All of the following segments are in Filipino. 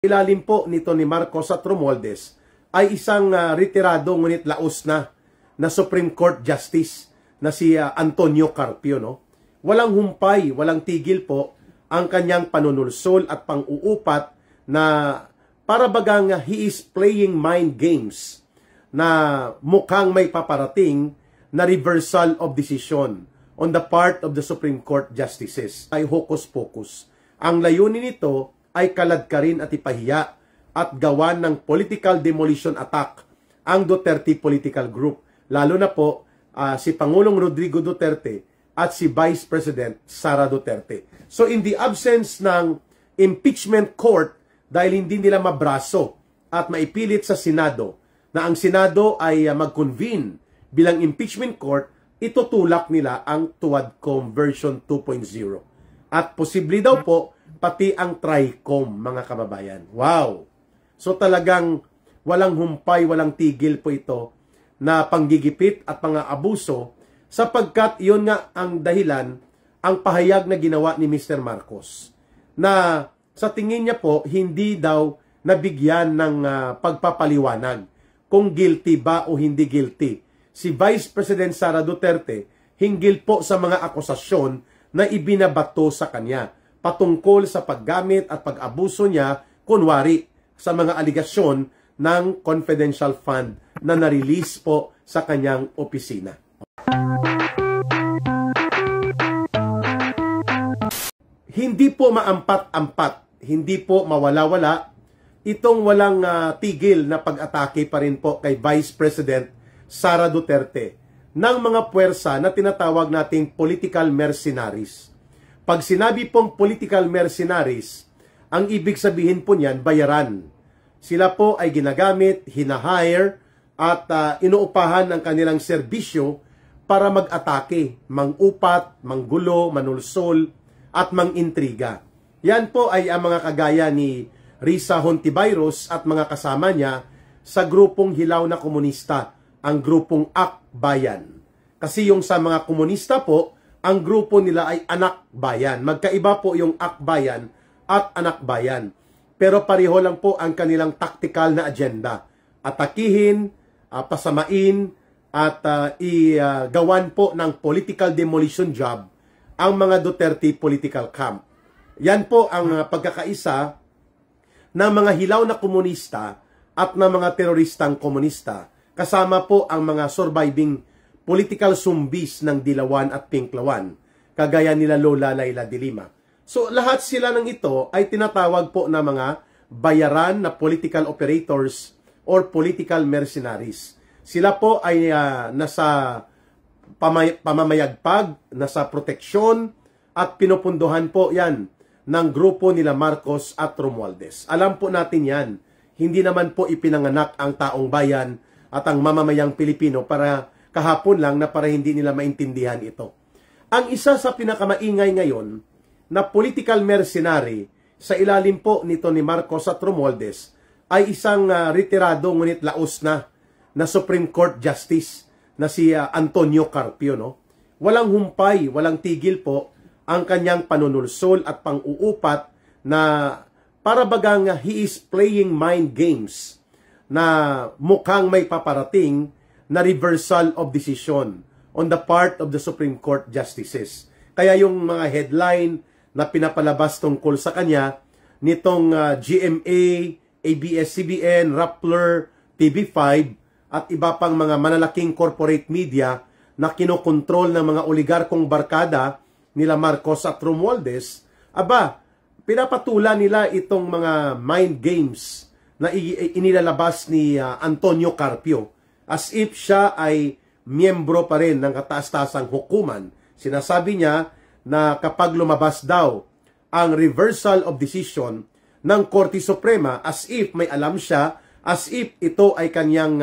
Ilalim po nito ni Marcos at Romualdez ay isang retirado ngunit laos na Supreme Court Justice na si Antonio Carpio. No? Walang humpay, walang tigil po ang kanyang panunulsol at pang-uupat na para bagang he is playing mind games na mukhang may paparating na reversal of decision on the part of the Supreme Court Justices. Ay hokus-pokus. Ang layunin nito ay kaladkarin at ipahiya at gawan ng political demolition attack ang Duterte Political Group. Lalo na po si Pangulong Rodrigo Duterte at si Vice President Sara Duterte. So in the absence ng impeachment court, dahil hindi nila mabraso at maipilit sa Senado na ang Senado ay mag-convene bilang impeachment court, itutulak nila ang TUADCOM version 2.0. At posible daw po pati ang TRICOM, mga kababayan. Wow! So talagang walang humpay, walang tigil po ito na panggigipit at pang-aabuso sapagkat iyon nga ang dahilan, ang pahayag na ginawa ni Mr. Marcos na sa tingin niya po hindi daw nabigyan ng pagpapaliwanag kung guilty ba o hindi guilty si Vice President Sara Duterte hinggil po sa mga akusasyon na ibinabato sa kanya patungkol sa paggamit at pag-abuso niya, kunwari, sa mga aligasyon ng confidential fund na na-release po sa kanyang opisina. Hindi po maampat-ampat, hindi po mawala-wala, itong walang tigil na pag-atake pa rin po kay Vice President Sara Duterte ng mga puwersa na tinatawag nating political mercenaries. Pag sinabi pong political mercenaries, ang ibig sabihin po niyan, bayaran. Sila po ay ginagamit, hinahire, at inuupahan ng kanilang serbisyo para mag-atake, mang-upat, manggulo, manulsol, at mang-intriga. Yan po ay ang mga kagaya ni Risa Hontiveros at mga kasama niya sa grupong hilaw na komunista, ang grupong Akbayan. Kasi yung sa mga komunista po, ang grupo nila ay Anak Bayan. Magkaiba po yung Akbayan at Anak Bayan. Pero pareho lang po ang kanilang tactical na agenda. Atakihin, pasamain, at igawan po ng political demolition job ang mga Duterte political camp. Yan po ang pagkakaisa ng mga hilaw na komunista at ng mga teroristang komunista. Kasama po ang mga surviving political zombies ng Dilawan at Pinklawan, kagaya nila Lola Layla de Lima. So lahat sila ng ito ay tinatawag po na mga bayaran na political operators or political mercenaries. Sila po ay nasa pamamayagpag, nasa proteksyon at pinupunduhan po yan ng grupo nila Marcos at Romualdez. Alam po natin yan, hindi naman po ipinanganak ang taong bayan at ang mamamayang Pilipino para kahapon lang na para hindi nila maintindihan ito. Ang isa sa pinakamaingay ngayon na political mercenary sa ilalim po nito ni Marcos at Romualdez ay isang retirado ngunit laos na Supreme Court Justice na si Antonio Carpio. No? Walang humpay, walang tigil po ang kanyang panunulsol at pang-uupat na para bagang he is playing mind games na mukhang may paparating na reversal of decision on the part of the Supreme Court Justices. Kaya yung mga headline na pinapalabas tungkol sa kanya nitong GMA, ABS-CBN, Rappler, TV5 at iba pang mga malalaking corporate media na kinokontrol ng mga oligarkong barkada nila Marcos at Romualdez, pinapatula nila itong mga mind games na inilalabas ni Antonio Carpio as if siya ay miyembro pa rin ng kataas-taasang hukuman. Sinasabi niya na kapag lumabas daw ang reversal of decision ng Korte Suprema, as if may alam siya, as if ito ay kanyang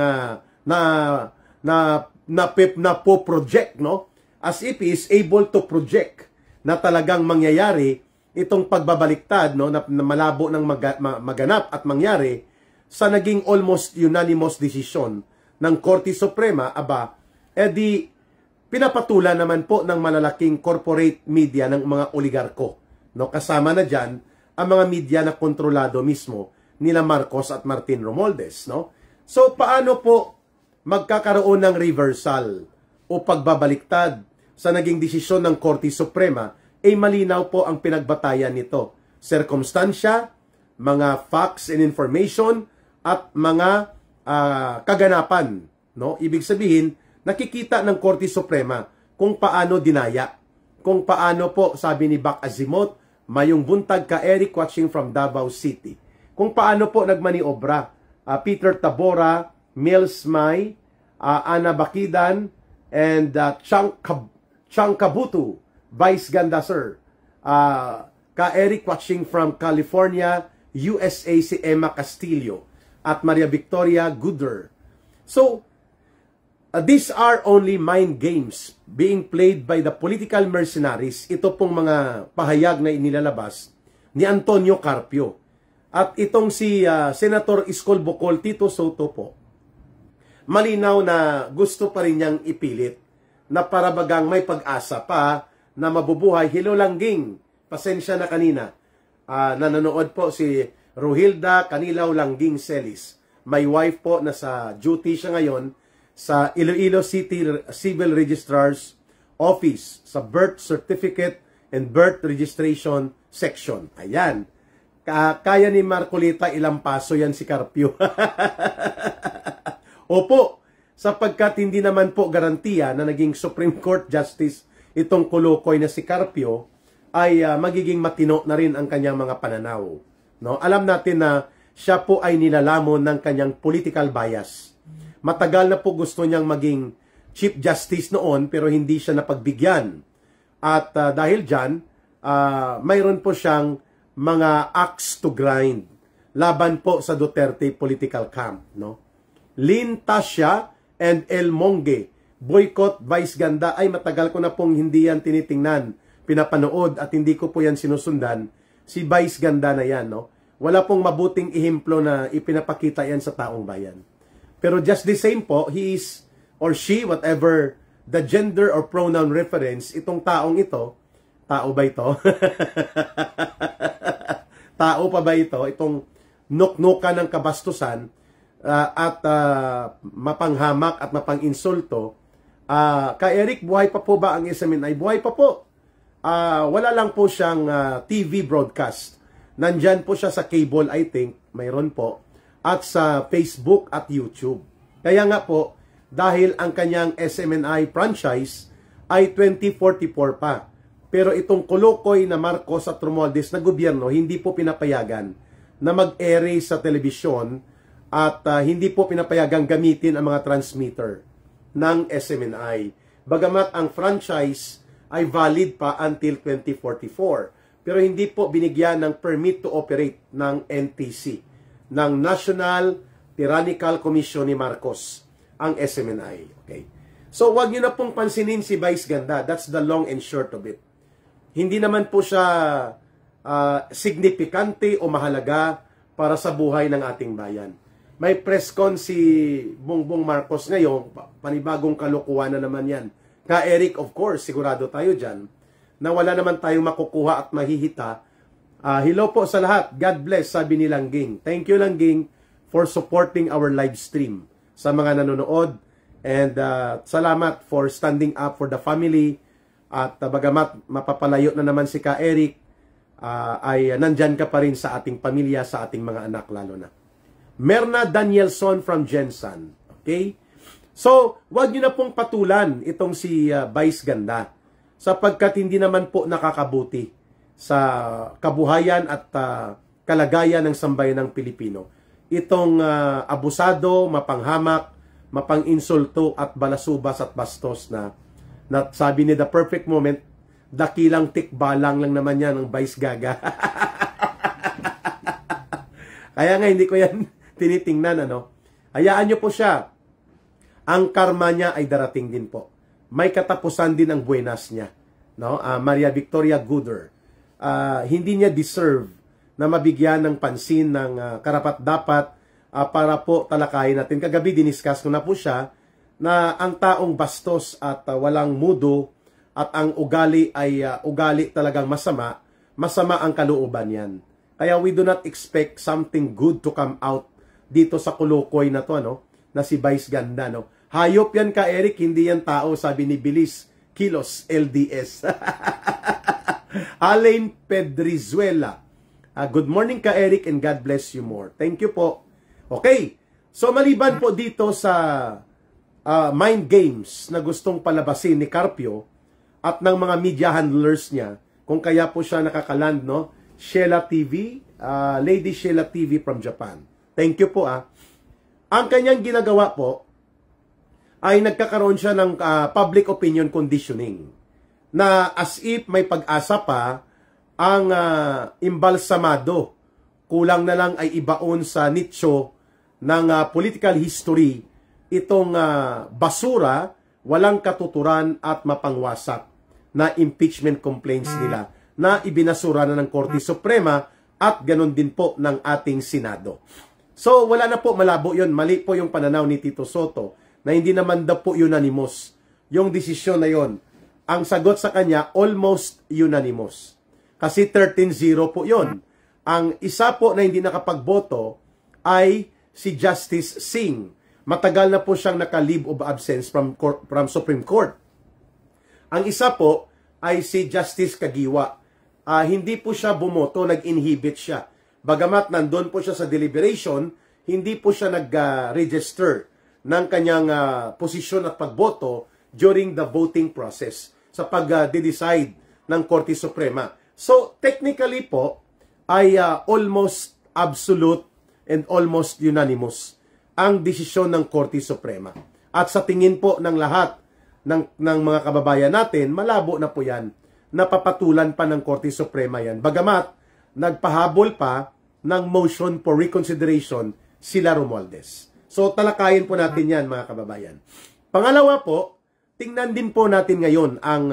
po-project, no? As if he is able to project na talagang mangyayari itong pagbabaliktad, no, na malabo ng maganap at mangyari sa naging almost unanimous decision ng Korte Suprema, pinapatula naman po ng malalaking corporate media ng mga oligarko. No? Kasama na dyan ang mga media na kontrolado mismo nila Marcos at Martin Romualdez, no? So paano po magkakaroon ng reversal o pagbabaliktad sa naging desisyon ng Korte Suprema? Malinaw po ang pinagbatayan nito. Circumstansya, mga facts and information, at mga kaganapan, no? Ibig sabihin, nakikita ng Korte Suprema kung paano dinaya, kung paano po, sabi ni Bak Azimuth, mayong buntag ka Eric watching from Davao City, kung paano po nagmaniobra Peter Tabora, Mills May, Ana Bakidan, and Chang Kabutu, Vice Ganda Sir, ka Eric watching from California, USA, si Emma Castillo, at Maria Victoria Gooder. So, these are only mind games being played by the political mercenaries. Ito pong mga pahayag na inilalabas ni Antonio Carpio. At itong si Senator Iskol Bocol, Tito Soto po, malinaw na gusto pa rin niyang ipilit na parabagang may pag-asa pa na mabubuhay. Hello Langging, pasensya na kanina. Nanonood po si Rohilda Canilaw Langging Celis. My wife po, nasa duty siya ngayon sa Iloilo City Civil Registrar's Office sa Birth Certificate and Birth Registration Section. Ayan. Kaya ni Marcolita ilang paso yan si Carpio. Opo, sapagkat hindi naman po garantiya na naging Supreme Court Justice itong kulukoy na si Carpio, ay magiging matino na rin ang kanyang mga pananaw. No? Alam natin na siya po ay nilalamon ng kanyang political bias. Matagal na po gusto niyang maging Chief Justice noon pero hindi siya napagbigyan. At dahil dyan, mayroon po siyang mga axe to grind laban po sa Duterte political camp. No? Lynn Tasha and El Monge, boycott Vice Ganda, ay matagal ko na pong hindi yan tinitingnan, pinapanood at hindi ko po yan sinusundan. Si Vice Ganda na yan. No? Wala pong mabuting ehemplo na ipinapakita yan sa taong bayan. Pero just the same po, he is or she, whatever the gender or pronoun reference, itong taong ito, tao ba ito? Tao pa ba ito? Itong nuknukan ng kabastusan at mapanghamak at mapang-insulto. Ka Eric, buhay pa po ba ang SMNI? Buhay pa po. Wala lang po siyang TV broadcast. Nandyan po siya sa cable, I think, mayroon po, at sa Facebook at YouTube. Kaya nga po, dahil ang kanyang SMNI franchise ay 2044 pa. Pero itong kulukoy na Marcos at Romualdez na gobyerno, hindi po pinapayagan na mag-ere sa telebisyon at hindi po pinapayagan gamitin ang mga transmitter ng SMNI. Bagamat ang franchise ay valid pa until 2044. Pero hindi po binigyan ng permit to operate ng NTC, ng National Tyrannical Commission ni Marcos, ang SMNI. Okay. So, wag niyo na pong pansinin si Vice Ganda. That's the long and short of it. Hindi naman po siya signifikante o mahalaga para sa buhay ng ating bayan. May press con si Bongbong Marcos ngayon, panibagong kalokohan na naman yan. Ka Eric, of course, sigurado tayo dyan, na wala naman tayong makukuha at mahihita. Hello po sa lahat. God bless, sabi ni Langging. Thank you, Langging, for supporting our live stream sa mga nanonood. And salamat for standing up for the family. At bagamat mapapalayo na naman si Ka Eric, ay nandyan ka pa rin sa ating pamilya, sa ating mga anak lalo na. Merna Danielson from Jensen. Okay? So, wag nyo na pong patulan itong si Vice Ganda, sapagkat hindi naman po nakakabuti sa kabuhayan at kalagayan ng sambayan ng Pilipino. Itong abusado, mapanghamak, mapang-insulto at balasubas at bastos na sabi ni The Perfect Moment, dakilang tikbalang lang naman yan ng Vice Gaga. Kaya nga hindi ko yan tinitingnan. Hayaan nyo po siya. Ang karma niya ay darating din po. May katapusan din ang buenas niya. No? Maria Victoria Gooder. Hindi niya deserve na mabigyan ng pansin ng karapat-dapat para po talakayin natin. Kagabi diniscuss ko na po siya na ang taong bastos at walang mudo at ang ugali ay ugali talagang masama, masama ang kalooban yan. Kaya we do not expect something good to come out dito sa kulukoy na to, no? Na si Vice Ganda, no? Hayop yan ka, Eric, hindi yan tao, sabi ni Bilis Kilos, LDS. Alain Pedrizuela. Good morning ka, Eric, and God bless you more. Thank you po. Okay, so maliban po dito sa mind games na gustong palabasin ni Carpio at ng mga media handlers niya, kung kaya po siya nakakaland, no? Sheila TV, Lady Sheila TV from Japan. Thank you po. Ang kanyang ginagawa po ay nagkakaroon siya ng public opinion conditioning na as if may pag-asa pa ang imbalsamado. Kulang na lang ay ibaon sa nicho ng political history itong basura, walang katuturan at mapangwasak na impeachment complaints nila na ibinasura na ng Korte Suprema at ganon din po ng ating Senado. So wala na po, malabo yun. Mali po yung pananaw ni Tito Soto na hindi naman daw po unanimous yung desisyon na yon. Ang sagot sa kanya, almost unanimous. Kasi 13-0 po yon. Ang isa po na hindi nakapagboto ay si Justice Singh. Matagal na po siyang naka-leave of absence from Supreme Court. Ang isa po ay si Justice Kagiwa. Hindi po siya bumoto, nag-inhibit siya. Bagamat nandun po siya sa deliberation, hindi po siya nag-register ng kanyang posisyon at pagboto during the voting process sa pag-decide ng Korte Suprema. So, technically po, ay almost absolute and almost unanimous ang desisyon ng Korte Suprema. At sa tingin po ng lahat ng mga kababayan natin, malabo na po yan. Napapatulan pa ng Korte Suprema yan. Bagamat, nagpahabol pa ng motion for reconsideration sila Romualdez. So, talakayin po natin yan, mga kababayan. Pangalawa po, tingnan din po natin ngayon ang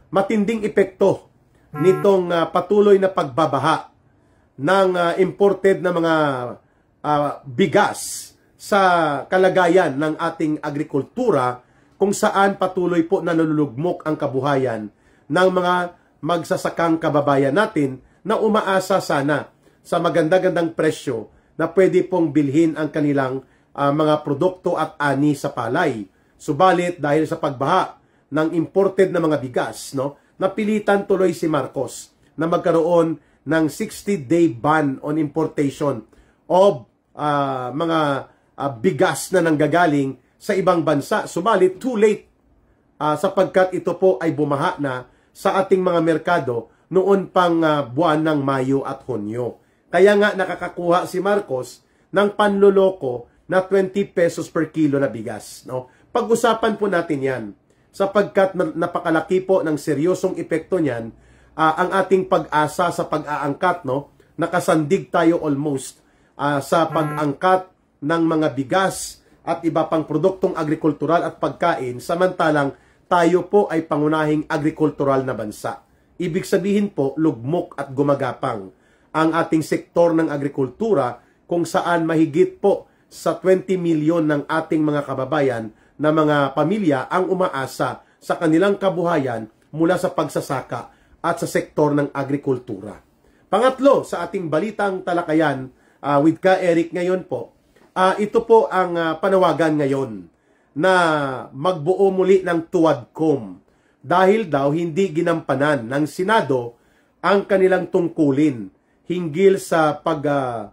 matinding epekto nitong patuloy na pagbabaha ng imported na mga bigas sa kalagayan ng ating agrikultura, kung saan patuloy po na nalulugmok ang kabuhayan ng mga magsasakang kababayan natin na umaasa sana sa maganda-gandang presyo na pwede pong bilhin ang kanilang mga produkto at ani sa palay. Subalit dahil sa pagbaha ng imported na mga bigas, no, napilitan tuloy si Marcos na magkaroon ng 60-day ban on importation of mga bigas na nanggagaling sa ibang bansa. Subalit too late sapagkat ito po ay bumaha na sa ating mga merkado noon pang buwan ng Mayo at Hunyo. Kaya nga nakakakuha si Marcos ng panloloko na 20 pesos per kilo na bigas. No? Pag-usapan po natin yan sapagkat napakalaki po ng seryosong epekto niyan ang ating pag-asa sa pag-aangkat. No? Nakasandig tayo almost sa pag-angkat ng mga bigas at iba pang produktong agrikultural at pagkain, samantalang tayo po ay pangunahing agrikultural na bansa. Ibig sabihin po, lugmok at gumagapang ang ating sektor ng agrikultura, kung saan mahigit po sa 20 milyon ng ating mga kababayan na mga pamilya ang umaasa sa kanilang kabuhayan mula sa pagsasaka at sa sektor ng agrikultura. Pangatlo, sa ating balitang talakayan with Ka Eric ngayon po, ito po ang panawagan ngayon na magbuo muli ng tuwadkom dahil daw hindi ginampanan ng Senado ang kanilang tungkulin hinggil sa paglilitis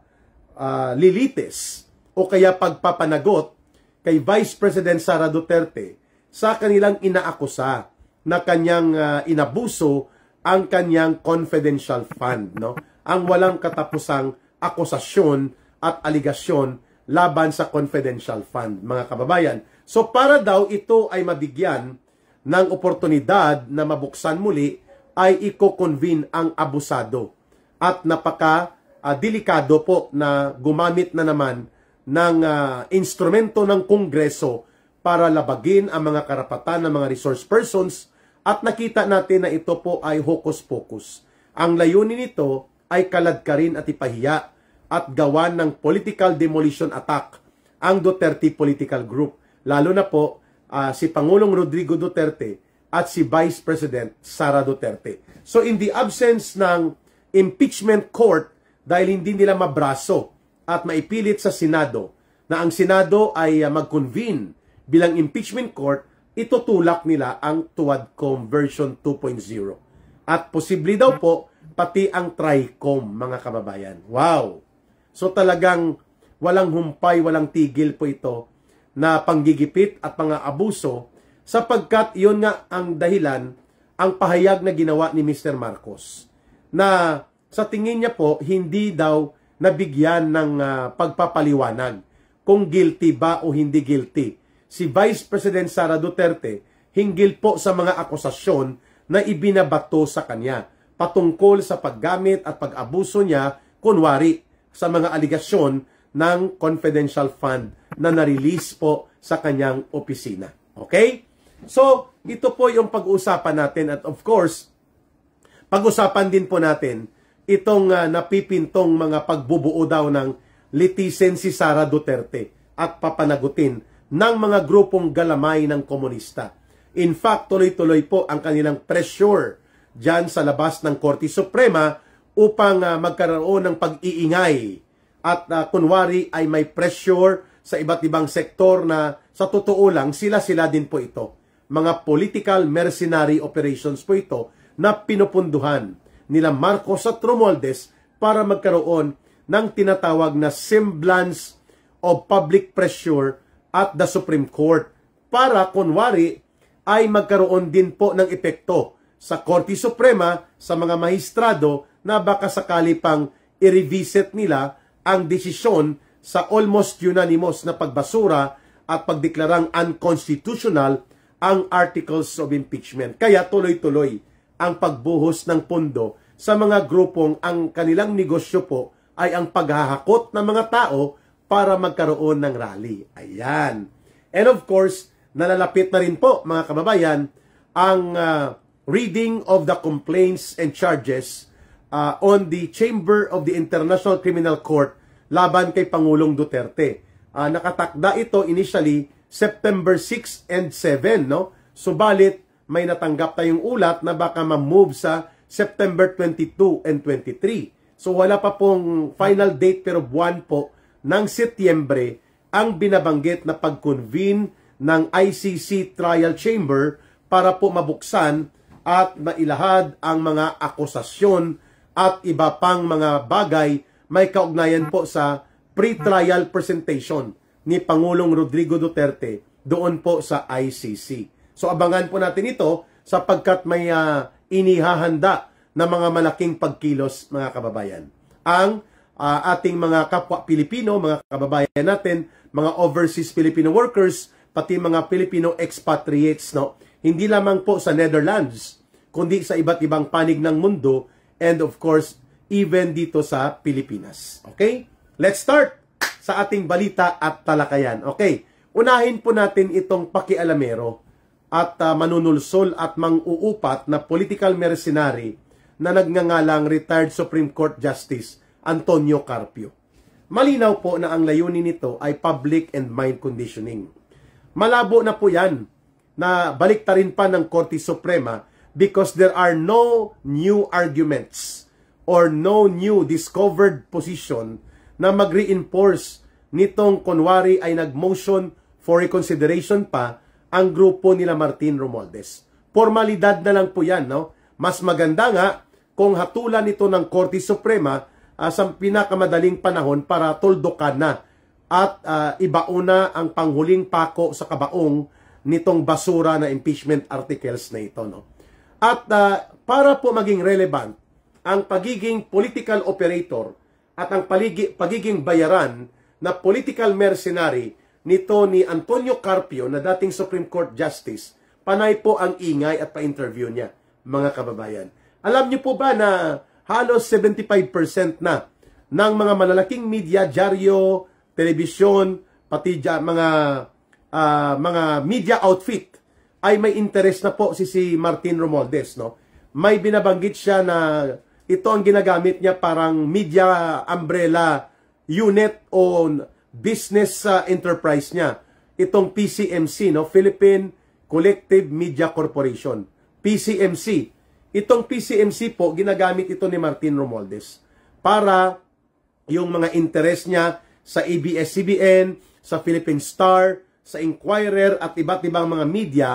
o kaya pagpapanagot kay Vice President Sara Duterte sa kanilang inaakusa na kanyang inabuso ang kanyang confidential fund, no? Ang walang katapusang akusasyon at aligasyon laban sa confidential fund, mga kababayan. So para daw ito ay mabigyan ng oportunidad na mabuksan muli, ay i-convene ang abusado. At napaka-delikado po na gumamit na naman ng instrumento ng Kongreso para labagin ang mga karapatan ng mga resource persons, at nakita natin na ito po ay hocus-pocus. Ang layunin nito ay kaladkarin at ipahiya at gawan ng political demolition attack ang Duterte Political Group. Lalo na po si Pangulong Rodrigo Duterte at si Vice President Sara Duterte. So in the absence ng impeachment court dahil hindi nila mabraso at maipilit sa Senado na ang Senado ay mag-convene bilang impeachment court, itutulak nila ang TUADCOM version 2.0. At posible daw po pati ang TRICOM, mga kababayan. Wow! So talagang walang humpay, walang tigil po ito na panggigipit at mga abuso, sapagkat iyon nga ang dahilan, ang pahayag na ginawa ni Mr. Marcos, na sa tingin niya po hindi daw nabigyan ng pagpapaliwanag kung guilty ba o hindi guilty si Vice President Sara Duterte hinggil po sa mga akusasyon na ibinabato sa kanya patungkol sa paggamit at pag-abuso niya, kunwari, sa mga aligasyon ng confidential fund na na-release po sa kanyang opisina. Okay? So, ito po yung pag-uusapan natin at of course, pag-usapan din po natin itong napipintong mga pagbubuo daw ng litisin si Sara Duterte at papanagutin ng mga grupong galamay ng komunista. In fact, tuloy-tuloy po ang kanilang pressure dyan sa labas ng Korte Suprema upang magkaroon ng pag-iingay at kunwari ay may pressure sa iba't ibang sektor na sa totoo lang sila-sila din po ito. Mga political mercenary operations po ito na pinupunduhan nila Marcos at Romualdez para magkaroon ng tinatawag na semblance of public pressure at the Supreme Court para kunwari ay magkaroon din po ng epekto sa Korte Suprema, sa mga mahistrado na baka sakali pang i-revisit nila ang desisyon sa almost unanimous na pagbasura at pagdeklarang unconstitutional ang articles of impeachment. Kaya tuloy-tuloy ang pagbuhos ng pondo sa mga grupong ang kanilang negosyo po ay ang paghahakot ng mga tao para magkaroon ng rally. Ayan. And of course, nalalapit na rin po mga kababayan ang reading of the complaints and charges on the Chamber of the International Criminal Court laban kay Pangulong Duterte. Nakatakda ito initially September 6 and 7, no? Subalit may natanggap tayong ulat na baka ma-move sa September 22 and 23. So wala pa pong final date pero buwan po ng Setyembre ang binabanggit na pag-convene ng ICC Trial Chamber para po mabuksan at mailahad ang mga akusasyon at iba pang mga bagay may kaugnayan po sa pre-trial presentation ni Pangulong Rodrigo Duterte doon po sa ICC. So abangan po natin ito sapagkat may inihahanda na mga malaking pagkilos mga kababayan. Ang ating mga kapwa Pilipino, mga kababayan natin, mga overseas Filipino workers, pati mga Filipino expatriates, no? Hindi lamang po sa Netherlands, kundi sa iba't ibang panig ng mundo and of course, even dito sa Pilipinas. Okay? Let's start sa ating balita at talakayan. Okay, unahin po natin itong pakialamero at manunulsol at mang-uupat na political mercenary na nagngangalang retired Supreme Court Justice Antonio Carpio. Malinaw po na ang layunin nito ay public and mind conditioning. Malabo na po yan na baliktarin pa ng Korte Suprema because there are no new arguments or no new discovered position na mag-reinforce nitong kunwari ay nag-motion for reconsideration pa ang grupo nila Martin Romualdez. Formalidad na lang po yan, no? Mas maganda nga kung hatulan ito ng Korte Suprema sa pinakamadaling panahon para tuldukan na at ibauna ang panghuling pako sa kabaong nitong basura na impeachment articles na ito, no? At para po maging relevant ang pagiging political operator at ang pagiging bayaran na political mercenary nito ni Antonio Carpio na dating Supreme Court Justice, panay po ang ingay at pa-interview niya, mga kababayan. Alam niyo po ba na halos 75% na ng mga malalaking media, dyaryo, telebisyon, pati mga media outfit ay may interest na po si Martin Romualdez, no? May binabanggit siya na ito ang ginagamit niya parang media umbrella unit o business enterprise niya. Itong PCMC, no? Philippine Collective Media Corporation. PCMC. Itong PCMC po, ginagamit ito ni Martin Romualdez para yung mga interest niya sa ABS-CBN, sa Philippine Star, sa Inquirer at iba't ibang mga media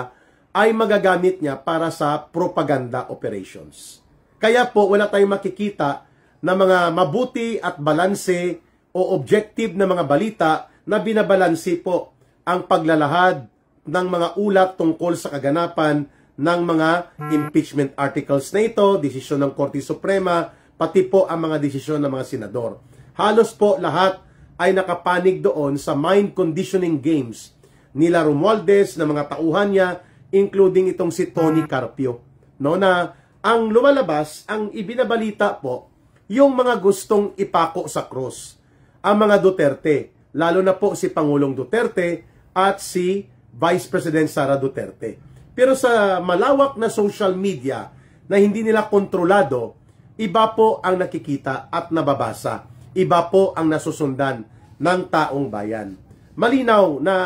ay magagamit niya para sa propaganda operations. Kaya po wala tayong makikita na mga mabuti at balanse o objective na mga balita na binabalansi po ang paglalahad ng mga ulat tungkol sa kaganapan ng mga impeachment articles na ito, desisyon ng Korte Suprema, pati po ang mga desisyon ng mga senador. Halos po lahat ay nakapanig doon sa mind conditioning games nila Romualdez, na mga tauhan niya, including itong si Tony Carpio. No, na ang lumalabas, ang ibinabalita po, yung mga gustong ipako sa krus. Ang mga Duterte, lalo na po si Pangulong Duterte at si Vice President Sara Duterte. Pero sa malawak na social media na hindi nila kontrolado, iba po ang nakikita at nababasa. Iba po ang nasusundan ng taong bayan. Malinaw na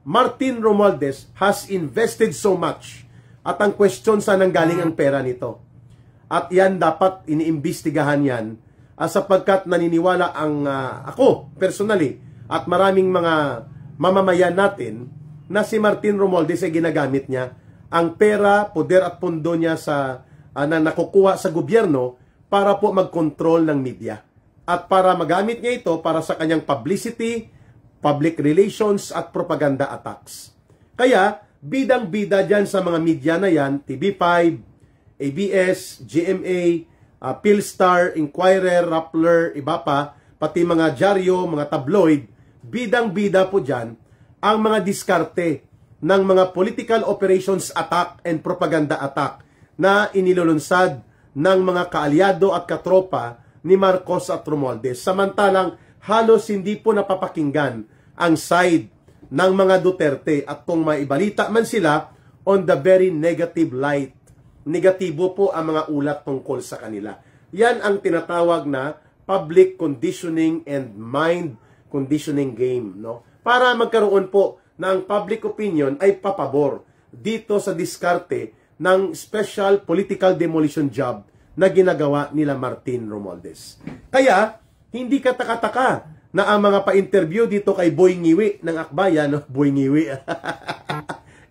Martin Romualdez has invested so much. At ang question, saan nanggaling ang pera nito? At yan dapat iniimbestigahan yan sapagkat naniniwala ang ako personally at maraming mga mamamayan natin na si Martin Romualdez ay ginagamit niya ang pera, poder at pundo niya na nakukuha sa gobyerno para po mag-control ng media. At para magamit niya ito para sa kanyang publicity, public relations at propaganda attacks. Kaya, bidang-bida dyan sa mga media na yan, TV5, ABS, GMA, Philstar, Inquirer, Rappler, iba pa, pati mga dyaryo, mga tabloid, bidang-bida po dyan ang mga diskarte ng mga political operations attack and propaganda attack na inilulunsad ng mga kaalyado at katropa ni Marcos at Romualdez. Samantalang halos hindi po napapakinggan ang side ng mga Duterte at kung maibalita man sila on the very negative light. Negatibo po ang mga ulat tungkol sa kanila. Yan ang tinatawag na public conditioning and mind conditioning game, no? Para magkaroon po ng public opinion ay papabor dito sa diskarte ng special political demolition job na ginagawa nila Martin Romualdez. Kaya, hindi kataka-taka na ang mga pa-interview dito kay Boy Ngiwi ng Akbayan, no? Boy Ngiwi.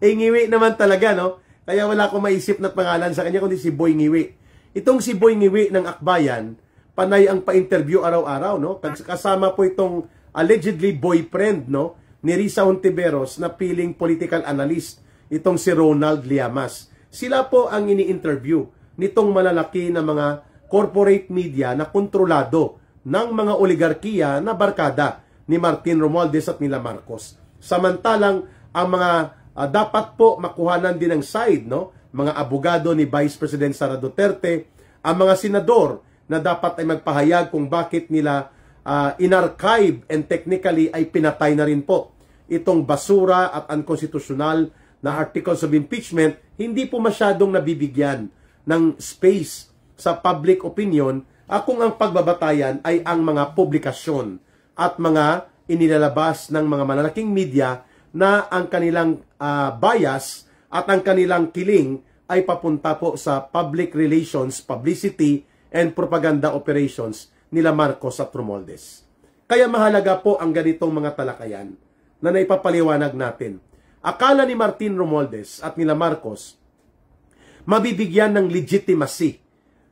Ngiwi naman talaga, no? Kaya wala akong maisip na pangalan sa kanya kundi si Boy Ngiwi. Itong si Boy Ngiwi ng Akbayan, panay ang pa-interview araw-araw, no? Kasama po itong allegedly boyfriend, no, ni Risa Hontiveros na piling political analyst, itong si Ronald Llamas. Sila po ang ini-interview nitong malalaki na mga corporate media na kontrolado ng mga oligarkiya na barkada ni Martin Romualdez at nila Marcos. Samantalang ang mga dapat po makuhanan din ng side, no, mga abogado ni Vice President Sara Duterte, ang mga senador na dapat ay magpahayag kung bakit nila inarchive and technically ay pinatay na rin po itong basura at unconstitutional na articles of impeachment, hindi po masyadong nabibigyan ng space sa public opinion kung ang pagbabatayan ay ang mga publikasyon at mga inilalabas ng mga malalaking media na ang kanilang bias at ang kanilang kiling ay papunta po sa public relations, publicity, and propaganda operations nila Marcos at Romualdez. Kaya mahalaga po ang ganitong mga talakayan na naipapaliwanag natin. Akala ni Martin Romualdez at nila Marcos mabibigyan ng legitimacy,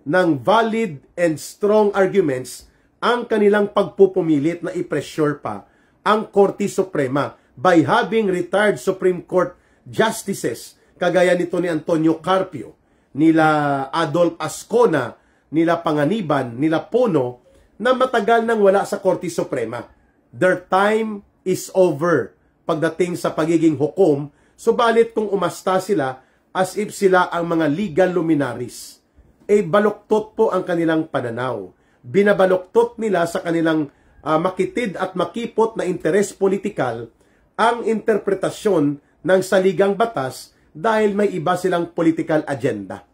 ng valid and strong arguments ang kanilang pagpupumilit na i-pressure pa ang Korte Suprema by having retired Supreme Court justices kagaya nito ni Antonio Carpio, nila Adolf Ascona, nila Panganiban, nila Pono, na matagal nang wala sa Korte Suprema. Their time is over pagdating sa pagiging hukom, subalit kung umasta sila as if sila ang mga legal luminaries, baluktot po ang kanilang pananaw. Binabaluktot nila sa kanilang makitid at makipot na interes politikal ang interpretasyon ng saligang batas dahil may iba silang political agenda.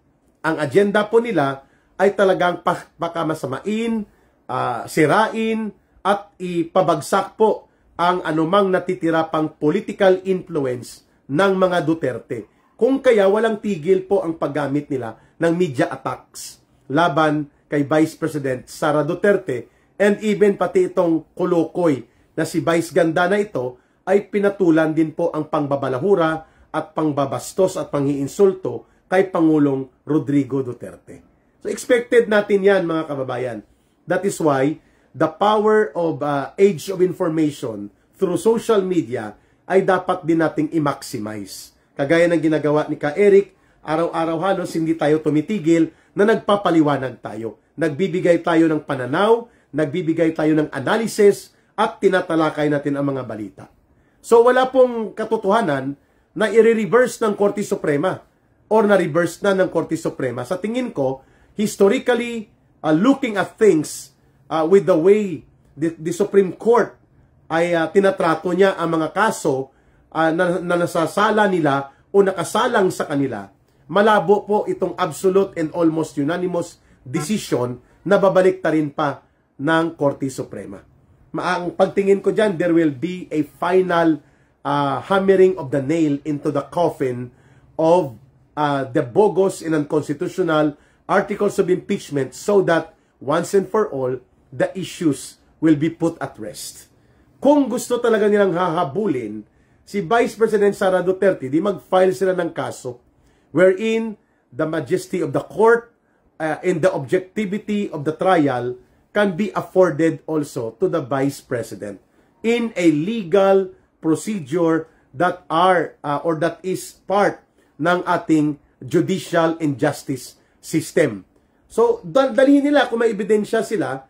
Ang agenda po nila ay talagang pakamasamain, sirain at ipabagsak po ang anumang natitira pang political influence ng mga Duterte. Kung kaya walang tigil po ang paggamit nila ng media attacks laban kay Vice President Sara Duterte And even pati itong kulukoy na si Vice Ganda na ito ay pinatulan din po ang pangbabalahura at pangbabastos at panghiinsulto kay Pangulong Rodrigo Duterte. So expected natin yan mga kababayan. That is why the power of age of information through social media ay dapat din nating i-maximize. Kagaya ng ginagawa ni Ka Eric, araw-araw halos hindi tayo tumitigil na nagpapaliwanag tayo. Nagbibigay tayo ng pananaw, nagbibigay tayo ng analysis, at tinatalakay natin ang mga balita. So wala pong katotohanan na i-reverse ng Korte Suprema or na-reverse na ng Korte Suprema. Sa tingin ko, historically, looking at things with the way the Supreme Court ay tinatrato niya ang mga kaso na nasasala nila o nakasalang sa kanila, malabo po itong absolute and almost unanimous decision na babalik ta rin pa ng Korte Suprema. Ang pagtingin ko dyan, there will be a final hammering of the nail into the coffin of the bogus and unconstitutional articles of impeachment so that once and for all, the issues will be put at rest. Kung gusto talaga nilang hahabulin si Vice President Sara Duterte, di mag-file sila ng kaso wherein the majesty of the court and the objectivity of the trial can be afforded also to the Vice President in a legal procedure that that is part ng ating judicial and justice system. So, dalhin nila kung may ebidensya sila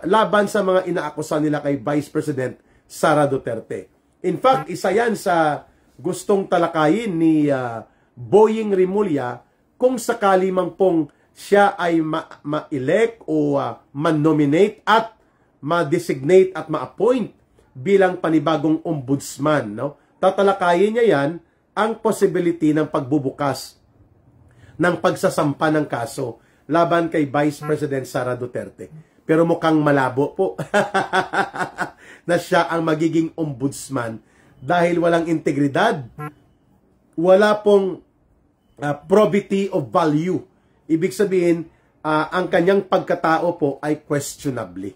laban sa mga inaakusan nila kay Vice President Sara Duterte. In fact, isa yan sa gustong talakayin ni Boying Rimulya kung sakali man pong siya ay ma-elect o ma-nominate at ma-designate at ma-appoint bilang panibagong ombudsman. No? Tatalakayin niya yan ang possibility ng pagbubukas ng pagsasampa ng kaso laban kay Vice President Sara Duterte. Pero mukhang malabo po na siya ang magiging ombudsman dahil walang integridad, wala pong probity of value. Ibig sabihin, ang kanyang pagkatao po ay questionably.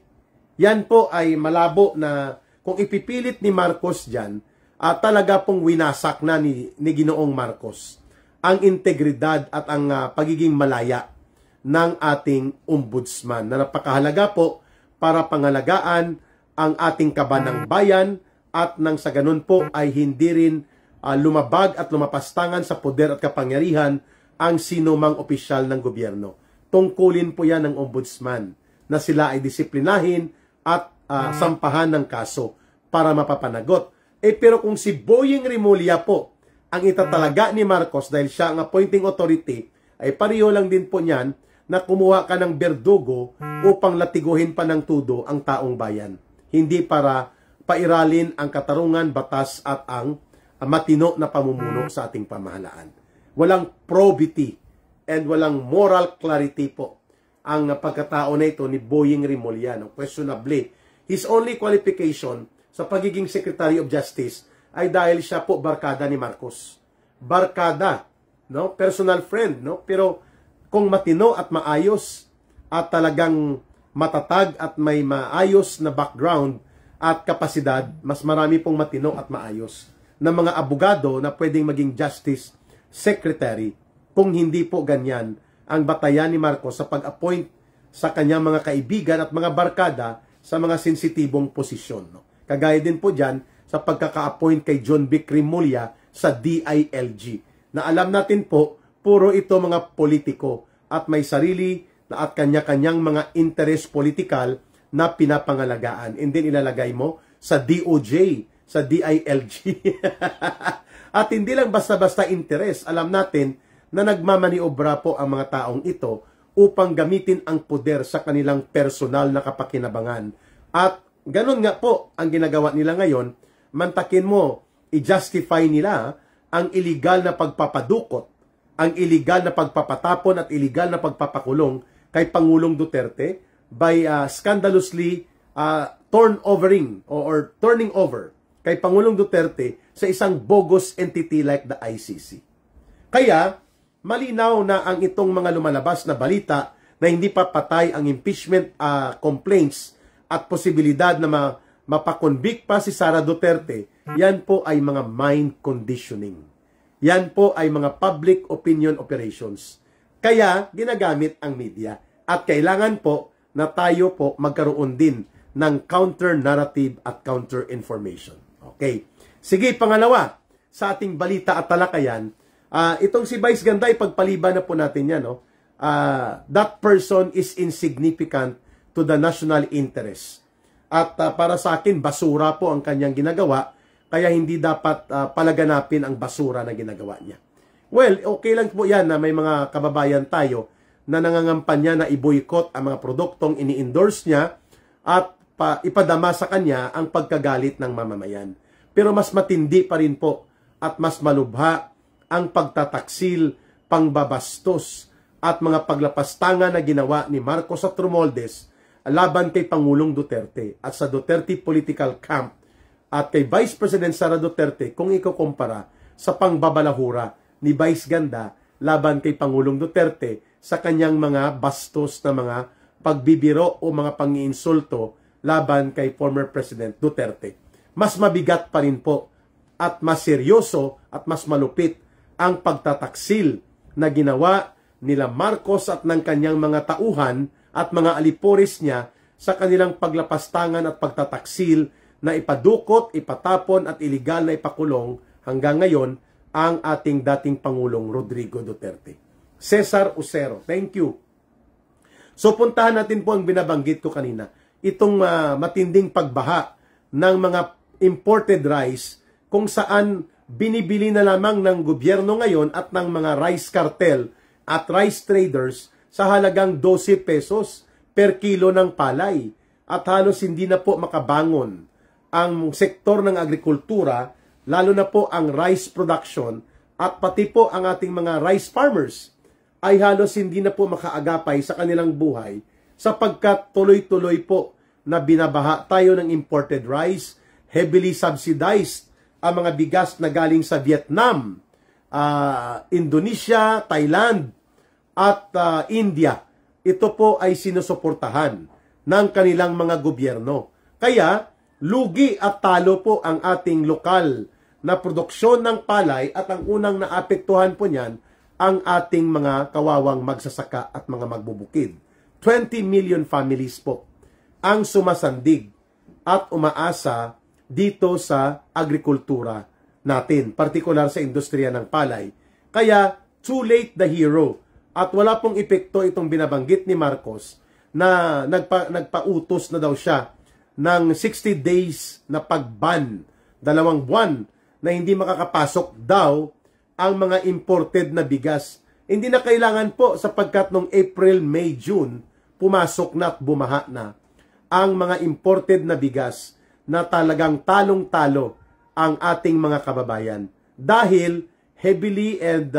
Yan po ay malabo na kung ipipilit ni Marcos dyan, talaga pong winasak na ni Ginoong Marcos ang integridad at ang pagiging malaya ng ating ombudsman na napakahalaga po para pangalagaan ang ating kabanang bayan at nang sa ganun po ay hindi rin lumabag at lumapastangan sa poder at kapangyarihan ang sinumang opisyal ng gobyerno. Tungkulin po yan ng ombudsman na sila ay disiplinahin at sampahan ng kaso para mapapanagot. Pero kung si Boying Rimulya po ang itatalaga ni Marcos dahil siya ang appointing authority, ay pareho lang din po niyan na kumuha ka ng berdugo upang latiguhin pa ng tudo ang taong bayan. Hindi para pairalin ang katarungan, batas at ang matino na pamumuno sa ating pamahalaan. Walang probity and walang moral clarity po ang pagkatao na ito ni Boying Rimulya. No? Questionably, his only qualification sa pagiging Secretary of Justice ay dahil siya po barkada ni Marcos. Barkada, no? Personal friend, no? Pero kung matino at maayos at talagang matatag at may maayos na background at kapasidad, mas marami pong matino at maayos na mga abogado na pwedeng maging Justice Secretary kung hindi po ganyan ang batayan ni Marcos sa pag-appoint sa kanyang mga kaibigan at mga barkada sa mga sensitibong posisyon. No? Kagaya din po dyan sa pagkaka-appoint kay John Vic Rimulya sa DILG na alam natin po puro ito mga politiko at may sarili na at kanya-kanyang mga interest political na pinapangalagaan. And then ilalagay mo sa DOJ, sa DILG. At hindi lang basta-basta interest. Alam natin na nagmamaniobra po ang mga taong ito upang gamitin ang poder sa kanilang personal na kapakinabangan. At ganun nga po ang ginagawa nila ngayon. Mantakin mo, i-justify nila ang illegal na pagpapadukot, ang illegal na pagpapatapon at illegal na pagpapakulong kay Pangulong Duterte by scandalously turning over kay Pangulong Duterte sa isang bogus entity like the ICC. Kaya, malinaw na ang itong mga lumalabas na balita na hindi pa patay ang impeachment complaints at posibilidad na mapakonvict pa si Sara Duterte, yan po ay mga mind conditioning. Yan po ay mga public opinion operations. Kaya ginagamit ang media. At kailangan po na tayo po magkaroon din ng counter-narrative at counter-information. Okay. Sige, pangalawa, sa ating balita at talakayan, itong si Vice Ganda, ipagpaliban na po natin yan. No? That person is insignificant to the national interest. At para sa akin, basura po ang kanyang ginagawa, kaya hindi dapat palaganapin ang basura na ginagawa niya. Well, okay lang po yan na may mga kababayan tayo na nangangampanya na i-boycott ang mga produktong ini-endorse niya at ipadama sa kanya ang pagkagalit ng mamamayan. Pero mas matindi pa rin po at mas malubha ang pagtataksil, pangbabastos at mga paglapastangan na ginawa ni Marcos at Romualdez laban kay Pangulong Duterte at sa Duterte political camp at kay Vice President Sara Duterte kung ikukumpara sa pangbabalahura ni Vice Ganda laban kay Pangulong Duterte sa kanyang mga bastos na mga pagbibiro o mga pangiinsulto laban kay former President Duterte. Mas mabigat pa rin po at mas seryoso at mas malupit ang pagtataksil na ginawa nila Marcos at ng kanyang mga tauhan at mga alipores niya sa kanilang paglapastangan at pagtataksil na ipadukot, ipatapon at iligal na ipakulong hanggang ngayon ang ating dating Pangulong Rodrigo Duterte. Cesar Usero, thank you. So puntahan natin po ang binabanggit ko kanina. Itong matinding pagbaha ng mga imported rice kung saan binibili na lamang ng gobyerno ngayon at ng mga rice cartel at rice traders sa halagang 12 pesos per kilo ng palay. At halos hindi na po makabangon ang sektor ng agrikultura, lalo na po ang rice production at pati po ang ating mga rice farmers ay halos hindi na po makaagapay sa kanilang buhay sapagkat tuloy-tuloy po na binabaha tayo ng imported rice, heavily subsidized ang mga bigas na galing sa Vietnam, Indonesia, Thailand, at India. Ito po ay sinusuportahan ng kanilang mga gobyerno. Kaya, lugi at talo po ang ating lokal na produksyon ng palay at ang unang naapektuhan po niyan ang ating mga kawawang magsasaka at mga magbubukid. 20 million families po ang sumasandig at umaasa dito sa agrikultura natin, partikular sa industriya ng palay. Kaya, too late the hero. At wala pong epekto itong binabanggit ni Marcos na nagpautos na daw siya ng 60 days na pagban, 2 buwan na hindi makakapasok daw ang mga imported na bigas. Hindi na kailangan po sapagkat noong April, May, June, pumasok na at bumaha na ang mga imported na bigas na talagang talong-talo ang ating mga kababayan. Dahil heavily and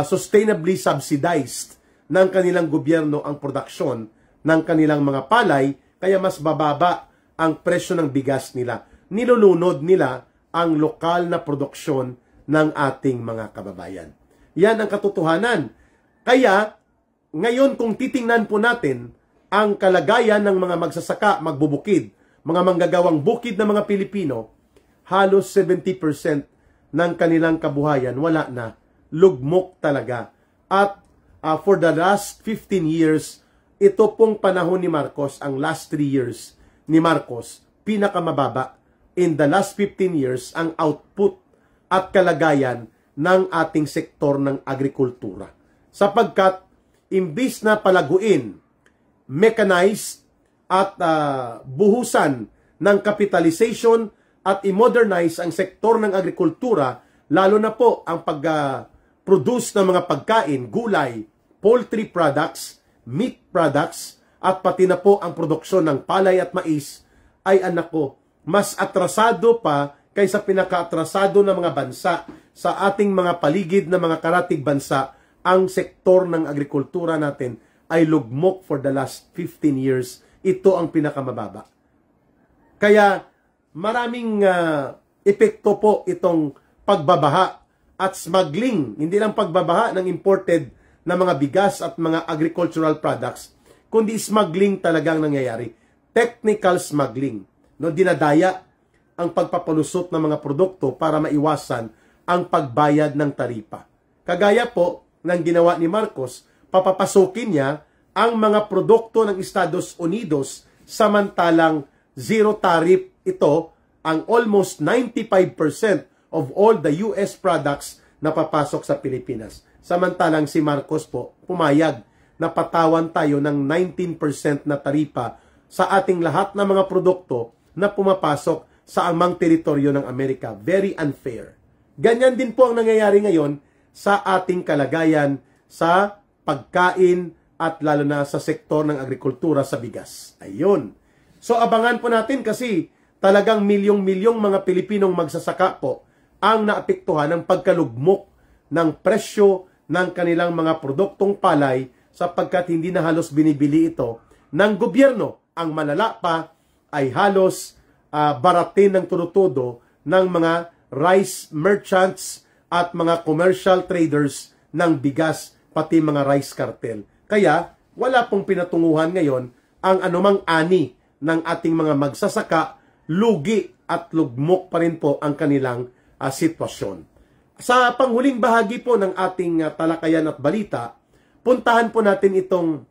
sustainably subsidized ng kanilang gobyerno ang produksyon ng kanilang mga palay, kaya mas bababa ang presyo ng bigas nila. Nilulunod nila ang lokal na produksyon ng ating mga kababayan. Yan ang katotohanan. Kaya, ngayon kung titingnan po natin ang kalagayan ng mga magsasaka, magbubukid, mga manggagawang bukid na mga Pilipino, halos 70% ng kanilang kabuhayan wala na, lugmok talaga. At for the last 15 years, ito pong panahon ni Marcos, ang last 3 years ni Marcos, pinakamababa. In the last 15 years, ang output at kalagayan ng ating sektor ng agrikultura. Sapagkat, imbis na palaguin, mechanized at buhusan ng capitalization at i-modernize ang sektor ng agrikultura, lalo na po ang pag-produce ng mga pagkain, gulay, poultry products, meat products, at pati na po ang produksyon ng palay at mais, ay anak ko, mas atrasado pa kaysa pinaka-atrasado ng mga bansa sa ating mga paligid na mga karatig bansa. Ang sektor ng agrikultura natin ay lugmok for the last 15 years. Ito ang pinakamababa. Kaya maraming epekto po itong pagbabaha at smuggling. Hindi lang pagbabaha ng imported na mga bigas at mga agricultural products, kundi smuggling talagang nangyayari. technical smuggling. No, dinadaya ang pagpapalusot ng mga produkto para maiwasan ang pagbayad ng taripa. Kagaya po ng ginawa ni Marcos, papapasukin niya ang mga produkto ng Estados Unidos samantalang zero tariff ito ang almost 95% of all the US products na papasok sa Pilipinas. Samantalang si Marcos po pumayag na patawan tayo ng 19% na taripa sa ating lahat ng mga produkto na pumapasok sa amang teritoryo ng Amerika. Very unfair. Ganyan din po ang nangyayari ngayon sa ating kalagayan sa pagkain at lalo na sa sektor ng agrikultura sa bigas. Ayun. So abangan po natin kasi talagang milyong-milyong mga Pilipinong magsasaka po ang naapektuhan ng pagkalugmok ng presyo ng kanilang mga produktong palay sapagkat hindi na halos binibili ito ng gobyerno. Ang malala pa ay halos baratin ng turutudo ng mga rice merchants at mga commercial traders ng bigas, pati mga rice cartel. Kaya, wala pong pinatunguhan ngayon ang anumang ani ng ating mga magsasaka, lugi at lugmok pa rin po ang kanilang sitwasyon. Sa panghuling bahagi po ng ating talakayan at balita, puntahan po natin itong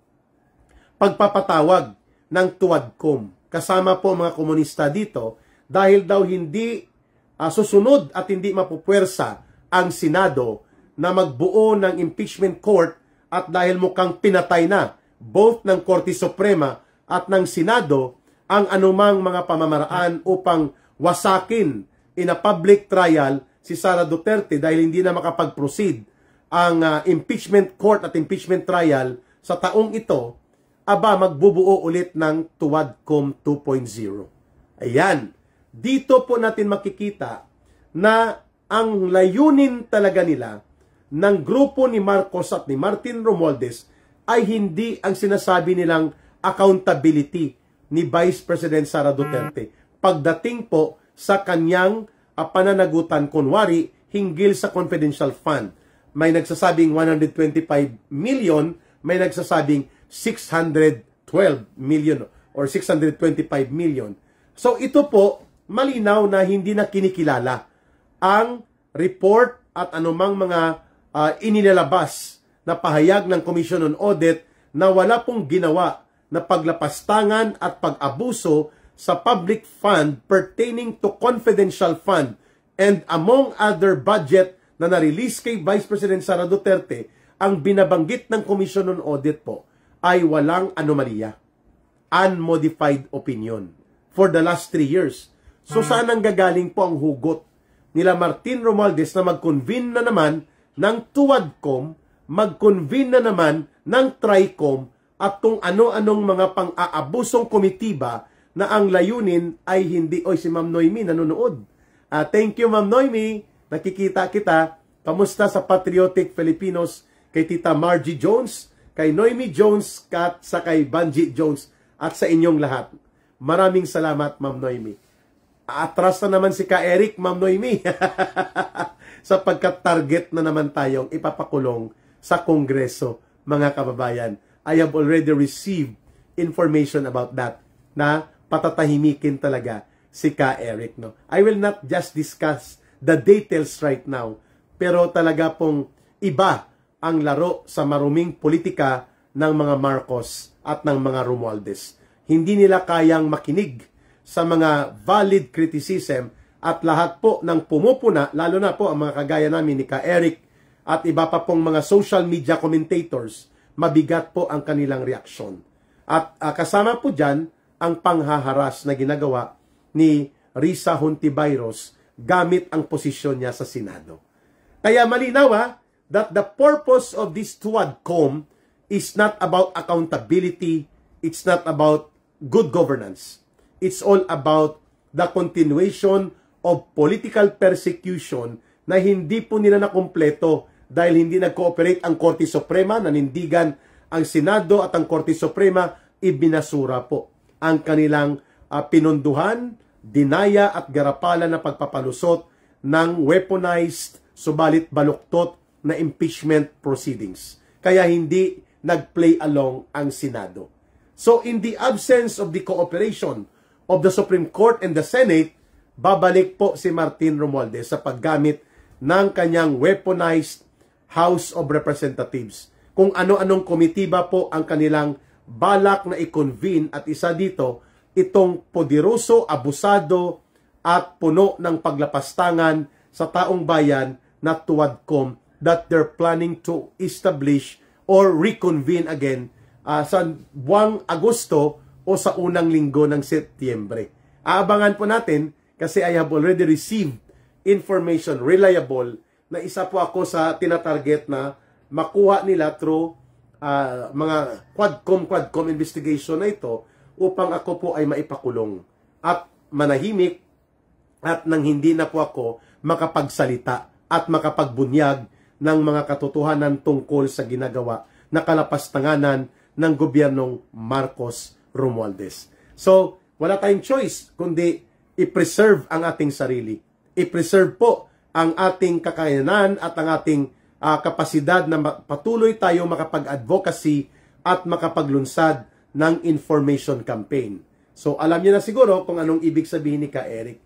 pagpapatawag ng TUADCOM. Kasama po mga komunista dito dahil daw hindi susunod at hindi mapupwersa ang Senado na magbuo ng impeachment court at dahil mukhang pinatay na both ng Korte Suprema at ng Senado ang anumang mga pamamaraan upang wasakin in a public trial si Sara Duterte dahil hindi na makapag-proceed ang impeachment court at impeachment trial sa taong ito, magbubuo ulit ng TUADCOM 2.0. Ayan. Dito po natin makikita na ang layunin talaga nila ng grupo ni Marcos at ni Martin Romualdez ay hindi ang sinasabi nilang accountability ni Vice President Sara Duterte. Pagdating po sa kanyang pananagutan, kunwari, hinggil sa confidential fund. May nagsasabing 125 million, may nagsasabing 612 million or 625 million. So ito po, malinaw na hindi na kinikilala ang report at anumang mga inilalabas na pahayag ng Commission on Audit na wala pong ginawa na paglapastangan at pag-abuso sa public fund pertaining to confidential fund and among other budget na na-release kay Vice President Sara Duterte, ang binabanggit ng Commission on Audit po ay walang anomalya. Unmodified opinion for the last 3 years. So saan ang gagaling po ang hugot nila Martin Romualdez na mag-convene na naman ng TUADCOM, mag-convene na naman ng TRICOM at kung ano-anong mga pang-aabusong komitiba na ang layunin ay hindi, si Ma'am Noemi nanonood. Thank you Ma'am Noemi, nakikita kita. Kamusta sa Patriotic Filipinos kay Tita Margie Jones, kay Noemi Jones, sa kay Banji Jones at sa inyong lahat. Maraming salamat Ma'am Noemi. Atras na naman si Ka Eric, Ma'am Noemi. Sapagkat target na naman tayong ipapakulong sa Kongreso, mga kababayan. I have already received information about that na patatahimikin talaga si Ka Eric. No? I will not just discuss the details right now, pero talaga pong iba ang laro sa maruming politika ng mga Marcos at ng mga Romualdez. Hindi nila kayang makinig sa mga valid criticism at lahat po ng pumupuna, lalo na po ang mga kagaya namin ni Ka Eric at iba pa pong mga social media commentators, mabigat po ang kanilang reaksyon. At kasama po dyan ang panghaharas na ginagawa ni Risa Hontiveros gamit ang posisyon niya sa Senado. Kaya malinaw that the purpose of this TUADCOM is not about accountability, it's not about good governance. It's all about the continuation of political persecution na hindi po nila nakumpleto dahil hindi nag-cooperate ang Korte Suprema, nanindigan ang Senado at ang Korte Suprema, ibinasura po ang kanilang pinunduhan, dinaya at garapala na pagpapalusot ng weaponized, subalit baluktot na impeachment proceedings. Kaya hindi nag-play along ang Senado. So in the absence of the cooperation of the Supreme Court and the Senate, babalik po si Martin Romualdez sa paggamit ng kanyang weaponized House of Representatives. Kung ano-anong komitiba po ang kanilang balak na i-convene, at isa dito, itong poderoso, abusado at puno ng paglapastangan sa taong bayan na Tuwadcom that they're planning to establish or reconvene again sa buwang Agosto o sa unang linggo ng Setyembre. Aabangan po natin kasi I have already received information reliable na isa po ako sa tinatarget na makuha nila through mga Quadcom investigation na ito upang ako po ay maipakulong at manahimik at nang hindi na po ako makapagsalita at makapagbunyag ng mga katotohanan tungkol sa ginagawa na kalapastanganan ng gobyernong Marcos Romualdez. So, wala tayong choice kundi i-preserve ang ating sarili. I-preserve po ang ating kakayanan at ang ating kapasidad na patuloy tayo makapag-advocacy at makapaglunsad ng information campaign. So, alam niyo na siguro kung anong ibig sabihin ni Ka Eric.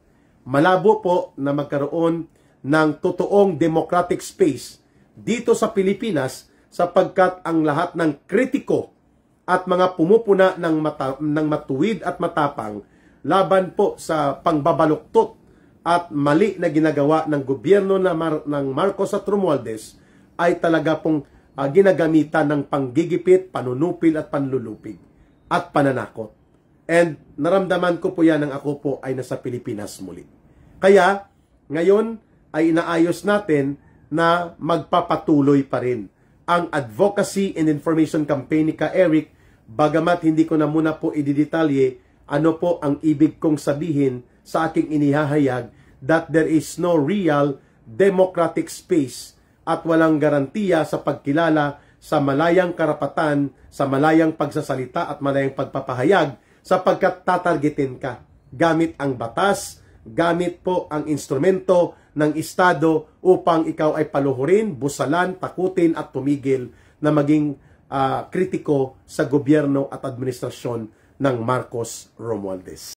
Malabo po na magkaroon ng totoong democratic space dito sa Pilipinas sapagkat ang lahat ng kritiko at mga pumupuna ng matuwid at matapang laban po sa pangbabaluktot at mali na ginagawa ng gobyerno ng Marcos at Romualdez ay talaga pong ginagamitan ng panggigipit, panunupil at panlulupig at pananakot. And naramdaman ko po yan nang ako po ay nasa Pilipinas muli. Kaya ngayon ay inaayos natin na magpapatuloy pa rin ang advocacy and information campaign ni Ka Eric, bagamat hindi ko na muna po ididetalye ano po ang ibig kong sabihin sa aking inihahayag that there is no real democratic space at walang garantiya sa pagkilala sa malayang karapatan, sa malayang pagsasalita at malayang pagpapahayag sapagkat tatargetin ka gamit ang batas, gamit po ang instrumento ng Estado upang ikaw ay paluhurin, busalan, takutin at tumigil na maging kritiko sa gobyerno at administrasyon ng Marcos Romualdez.